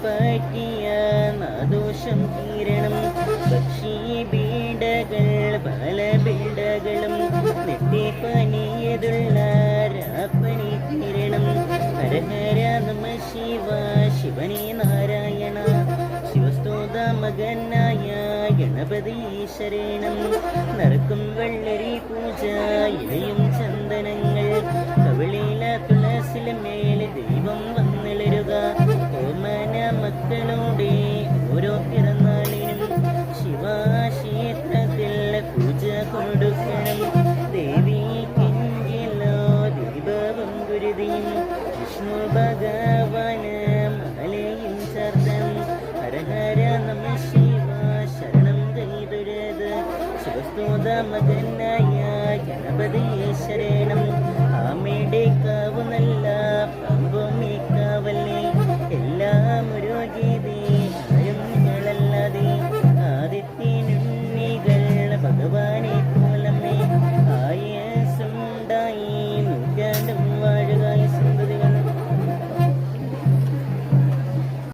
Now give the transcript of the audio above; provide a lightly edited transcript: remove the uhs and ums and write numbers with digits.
പറ്റിയ നാദോഷം തീരണം. പക്ഷി ബീഡകൾ പല ബീഡകളും നെറ്റിപ്പനിയതുള്ള രാപ്പനി തീരണം. ഹരഹര നമ ശിവ ശിവനേ നാരായണ ശിവസ്തോത മകനായ ഗണപതി ശരണം. നടക്കും വെള്ളരി പൂജ ഇലയും ചന്ദനങ്ങൾ കവിളില തുളസില മേലെ ദൈവം വന്നിളരുക. ഓമന മക്കളോടെ ഓരോ പിറന്നാളിനും ശിവക്ഷേത്രത്തിൽ പൂജ കൊടുക്കണം. ദേവിക്കെങ്കിലോ ദീപവും ഗുരുതിയും വിഷ്ണു ഭഗവാന് മലയും ചർദ്ദം. ഹരഹര നമ ശിവ ശരണം ചെയ്തൊരുത് ശിവസ്തോത മകനായ ഗണപതി ശരണം. ആമയുടെ കാവ് നല്ല